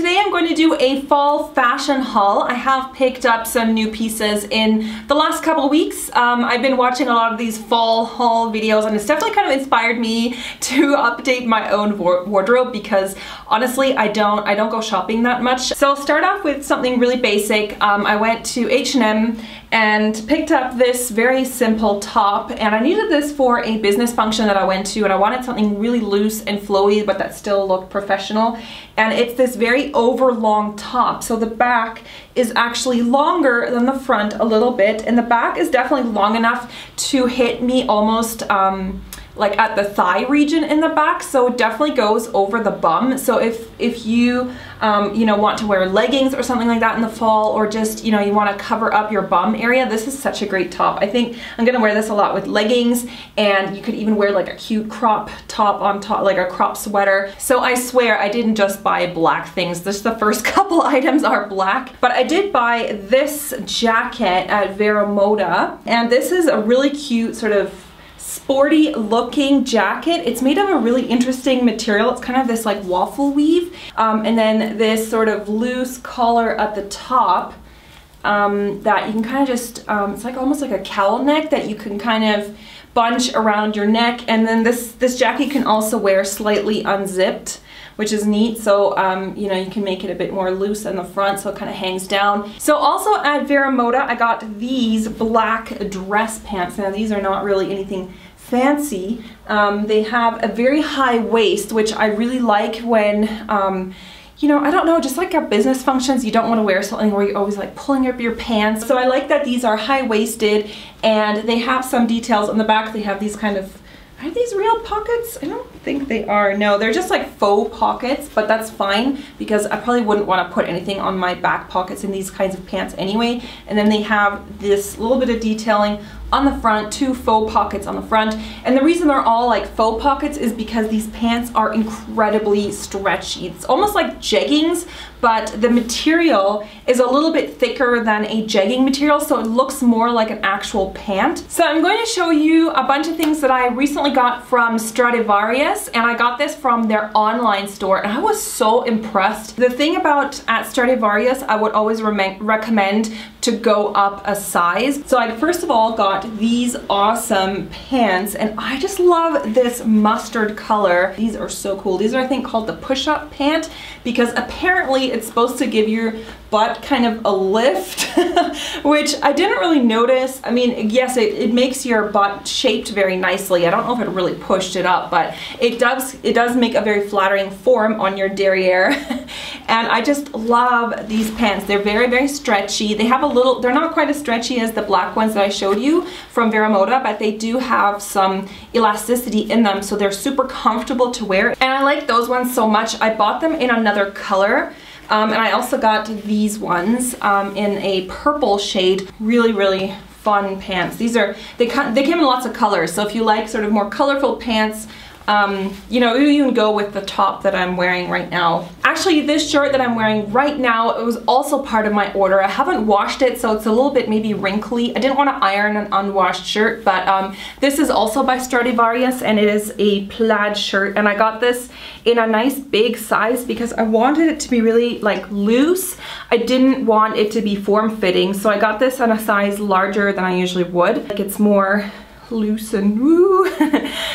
today I'm going to do a fall fashion haul. I have picked up some new pieces in the last couple weeks. I've been watching a lot of these fall haul videos and it's definitely kind of inspired me to update my own wardrobe because honestly I don't go shopping that much. So I'll start off with something really basic. I went to H&M and picked up this very simple top, and I needed this for a business function that I went to, and I wanted something really loose and flowy but that still looked professional. And it's this very overlong top, so the back is actually longer than the front a little bit, and the back is definitely long enough to hit me almost like at the thigh region in the back, so it definitely goes over the bum. So if you you know, want to wear leggings or something like that in the fall, or just, you know, you want to cover up your bum area, this is such a great top. I think I'm gonna wear this a lot with leggings, and you could even wear like a cute crop top on top, like a crop sweater. So I swear I didn't just buy black things. Just the first couple items are black, but I did buy this jacket at Moda, and this is a really cute sort of sporty looking jacket. It's made of a really interesting material. It's kind of this like waffle weave, and then this sort of loose collar at the top that you can kind of just, it's like almost like a cowl neck that you can kind of bunch around your neck. And then this jacket you can also wear slightly unzipped, which is neat. So you know, you can make it a bit more loose in the front so it kind of hangs down. So also at Moda I got these black dress pants. Now these are not really anything fancy. They have a very high waist, which I really like when you know, I don't know, just like at business functions, you don't want to wear something where you're always like pulling up your pants. So I like that these are high-waisted, and they have some details on the back. They have these kind of, are these real pockets? I don't think they are. No, they're just like faux pockets, but that's fine because I probably wouldn't want to put anything on my back pockets in these kinds of pants anyway. And then they have this little bit of detailing on the front, two faux pockets on the front. And the reason they're all like faux pockets is because these pants are incredibly stretchy. It's almost like jeggings, but the material is a little bit thicker than a jegging material, so it looks more like an actual pant. So I'm going to show you a bunch of things that I recently got from Stradivarius, and I got this from their online store, and I was so impressed. The thing about at Stradivarius, I would always recommend to go up a size. So I first of all got these awesome pants, and I just love this mustard color. These are so cool. These are, I think, called the push-up pant, because apparently it's supposed to give your butt kind of a lift, which I didn't really notice. I mean, yes, it makes your butt shaped very nicely. I don't know if it really pushed it up, but it does make a very flattering form on your derriere. And I just love these pants. They're very, very stretchy. They have a little, they're not quite as stretchy as the black ones that I showed you from Moda, but they do have some elasticity in them, so they're super comfortable to wear. And I like those ones so much. I bought them in another color. And I also got these ones in a purple shade. Really, really fun pants. These are, they came in lots of colors, so if you like sort of more colorful pants, you know, you can go with the top that I'm wearing right now. Actually, this shirt that I'm wearing right now, it was also part of my order. I haven't washed it, so it's a little bit maybe wrinkly. I didn't want to iron an unwashed shirt, but this is also by Stradivarius, and it is a plaid shirt, and I got this in a nice big size because I wanted it to be really like loose. I didn't want it to be form-fitting, so I got this in a size larger than I usually would. Like, it's more loose and woo.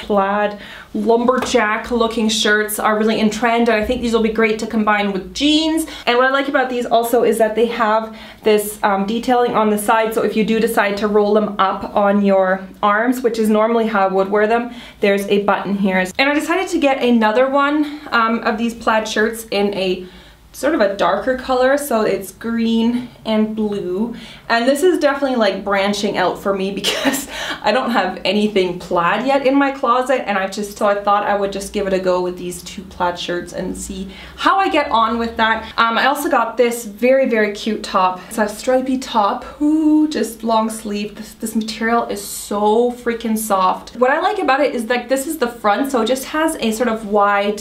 Plaid lumberjack looking shirts are really in trend, and I think these will be great to combine with jeans. And what I like about these also is that they have this detailing on the side, so if you do decide to roll them up on your arms, which is normally how I would wear them, there's a button here. And I decided to get another one of these plaid shirts in a sort of a darker color, so it's green and blue, and this is definitely like branching out for me because I don't have anything plaid yet in my closet, and so I thought I would just give it a go with these two plaid shirts and see how I get on with that. I also got this very, very cute top. It's a stripy top, ooh, just long sleeve. This material is so freaking soft. What I like about it is that this is the front, so it just has a sort of wide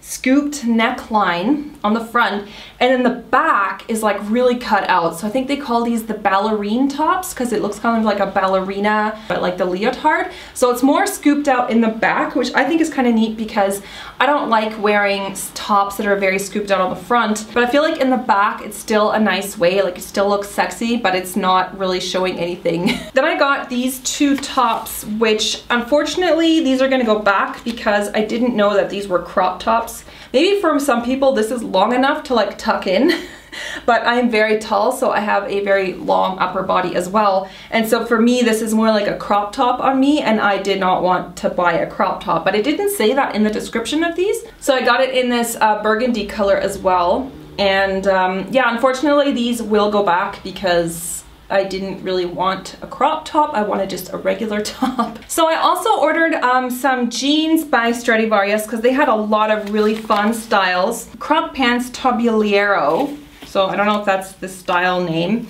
scooped neckline on the front, and then the back is like really cut out. So I think they call these the ballerine tops because it looks kind of like a ballerina, but like the leotard. So it's more scooped out in the back, which I think is kind of neat because I don't like wearing tops that are very scooped out on the front, but I feel like in the back it's still a nice way, like it still looks sexy, but it's not really showing anything. Then I got these two tops, which unfortunately these are gonna go back because I didn't know that these were crop tops. Maybe for some people this is long enough to like tuck in, but I'm very tall, so I have a very long upper body as well. And so for me, this is more like a crop top on me, and I did not want to buy a crop top, but it didn't say that in the description of these. So I got it in this burgundy color as well. And yeah, unfortunately these will go back because I didn't really want a crop top, I wanted just a regular top. So I also ordered some jeans by Stradivarius because they had a lot of really fun styles. Crop pants Tabuliero, so I don't know if that's the style name,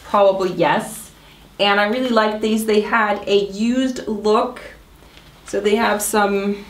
probably yes. And I really like these. They had a used look, so they have some,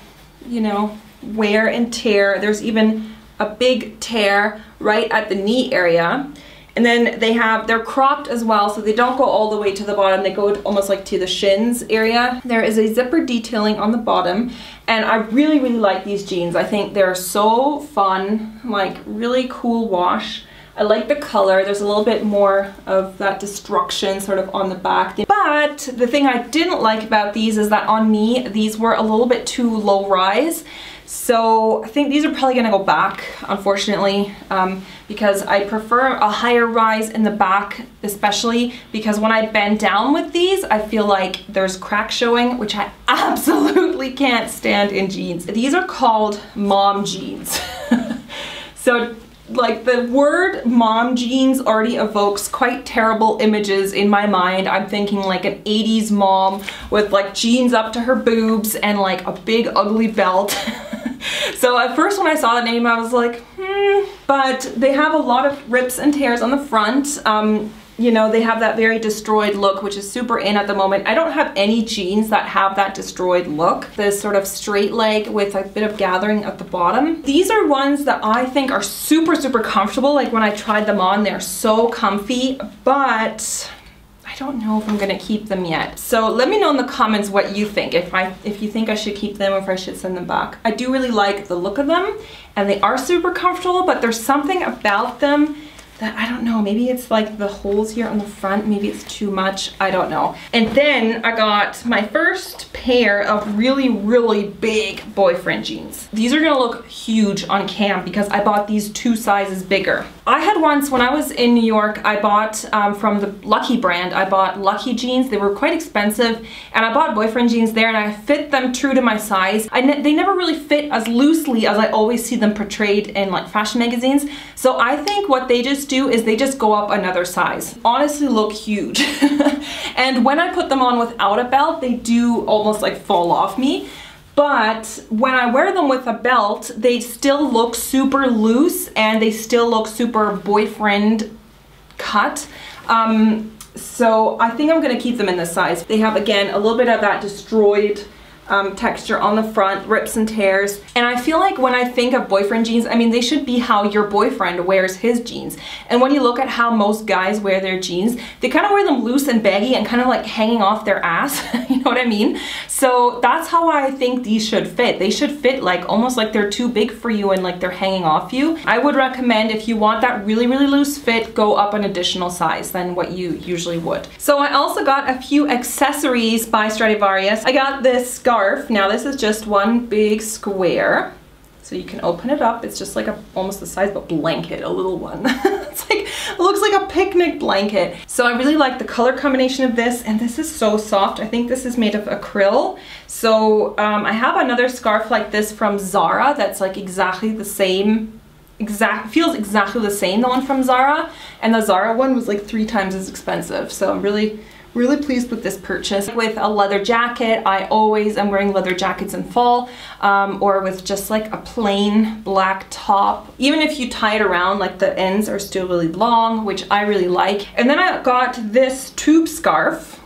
you know, wear and tear. There's even a big tear right at the knee area. And then they're cropped as well, so they don't go all the way to the bottom, they go almost like to the shins area. There is a zipper detailing on the bottom, and I really, really like these jeans. I think they're so fun, like really cool wash. I like the color. There's a little bit more of that destruction sort of on the back. But the thing I didn't like about these is that on me, these were a little bit too low rise. So I think these are probably gonna go back, unfortunately, because I prefer a higher rise in the back, especially because when I bend down with these, I feel like there's crack showing, which I absolutely can't stand in jeans. These are called mom jeans. So like the word mom jeans already evokes quite terrible images in my mind. I'm thinking like an 80s mom with like jeans up to her boobs and like a big ugly belt. So at first when I saw the name I was like, but they have a lot of rips and tears on the front. You know, they have that very destroyed look, which is super in at the moment. I don't have any jeans that have that destroyed look. This sort of straight leg with a bit of gathering at the bottom. These are ones that I think are super, super comfortable. Like when I tried them on, they're so comfy, but I don't know if I'm gonna keep them yet. So let me know in the comments what you think, if you think I should keep them or if I should send them back. I do really like the look of them, and they are super comfortable, but there's something about them that I don't know, maybe it's like the holes here on the front, maybe it's too much, I don't know. And then I got my first pair of really, really big boyfriend jeans. These are gonna look huge on cam because I bought these 2 sizes bigger. I had once, when I was in New York, I bought from the Lucky brand, I bought Lucky jeans. They were quite expensive, and I bought boyfriend jeans there and I fit them true to my size. They never really fit as loosely as I always see them portrayed in like fashion magazines. So I think what they just do is they just go up another size. Honestly look huge. And when I put them on without a belt, they do almost like fall off me. But when I wear them with a belt, they still look super loose and they still look super boyfriend cut. So I think I'm gonna keep them in this size. They have, again, a little bit of that destroyed texture on the front, rips and tears. And I feel like when I think of boyfriend jeans, I mean, they should be how your boyfriend wears his jeans. And when you look at how most guys wear their jeans, they kind of wear them loose and baggy and kind of like hanging off their ass, you know what I mean? So that's how I think these should fit. They should fit like almost like they're too big for you and like they're hanging off you. I would recommend, if you want that really, really loose fit, go up an additional size than what you usually would. So I also got a few accessories by Stradivarius. I got this scarf. Now this is just one big square, so you can open it up. It's just like almost the size of a blanket, a little one. It's like, it looks like a picnic blanket. So I really like the color combination of this, and this is so soft. I think this is made of acrylic. So I have another scarf like this from Zara that's like exactly the same. Feels exactly the same, the one from Zara, and the Zara one was like 3 times as expensive. So I'm really pleased with this purchase. With a leather jacket, I always am wearing leather jackets in fall, or with just like a plain black top. Even if you tie it around, like the ends are still really long, which I really like. And then I got this tube scarf,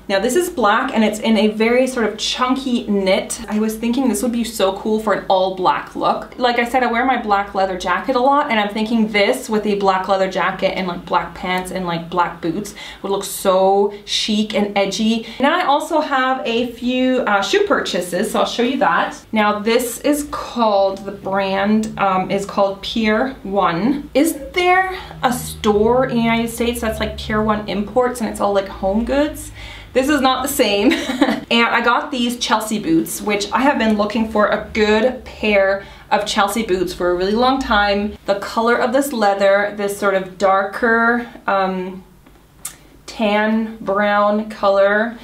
Now this is black and it's in a very sort of chunky knit. I was thinking this would be so cool for an all black look. Like I said, I wear my black leather jacket a lot, and I'm thinking this with a black leather jacket and like black pants and like black boots would look so chic and edgy. And I also have a few shoe purchases, so I'll show you that. Now this is called, the brand is called Pier 1. Isn't there a store in the United States that's like Pier 1 Imports and it's all like home goods? This is not the same. And I got these Chelsea boots, which I have been looking for a good pair of Chelsea boots for a really long time. The color of this leather, this sort of darker tan brown color,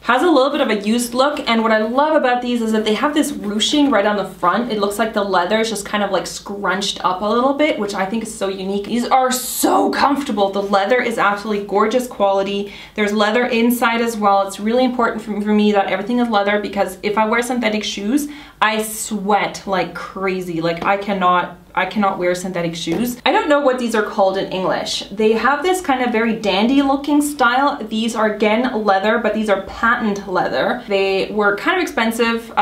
has a little bit of a used look, and what I love about these is that they have this ruching right on the front. It looks like the leather is just kind of like scrunched up a little bit, which I think is so unique. These are so comfortable. The leather is absolutely gorgeous quality. There's leather inside as well. It's really important for me that everything is leather, because if I wear synthetic shoes, I sweat like crazy. Like I cannot wear synthetic shoes. I don't know what these are called in English. They have this kind of very dandy looking style. These are again leather, but these are patent leather. They were kind of expensive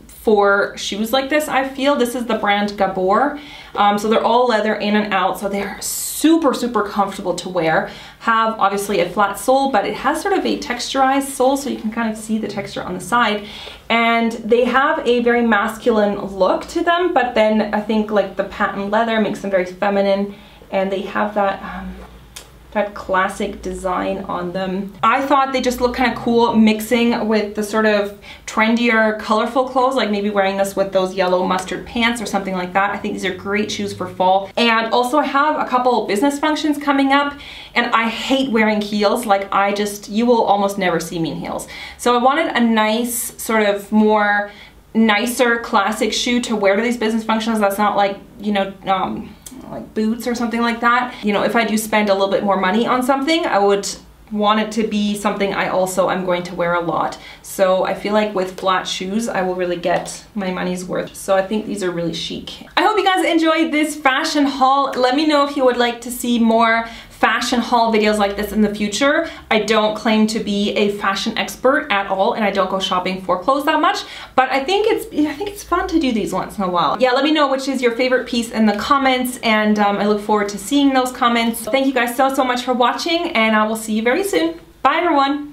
for shoes like this, I feel. This is the brand Gabor. So they're all leather in and out, so they're super, super comfortable to wear. Have obviously a flat sole, but it has sort of a texturized sole, so you can kind of see the texture on the side. And they have a very masculine look to them, but then I think like the patent leather makes them very feminine, and they have that that classic design on them. I thought they just look kind of cool mixing with the sort of trendier, colorful clothes, like maybe wearing this with those yellow mustard pants or something like that. I think these are great shoes for fall. And also I have a couple business functions coming up, and I hate wearing heels. Like you will almost never see me in heels. So I wanted a nice, sort of more nicer classic shoe to wear to these business functions that's not like, you know, like boots or something like that. You know, if I do spend a little bit more money on something, I would want it to be something I also am going to wear a lot. So I feel like with flat shoes, I will really get my money's worth. So I think these are really chic. I hope you guys enjoyed this fashion haul. Let me know if you would like to see more fashion haul videos like this in the future. I don't claim to be a fashion expert at all, and I don't go shopping for clothes that much, but I think it's fun to do these once in a while. Yeah, let me know which is your favorite piece in the comments, and I look forward to seeing those comments. Thank you guys so much for watching, and I will see you very soon. Bye everyone!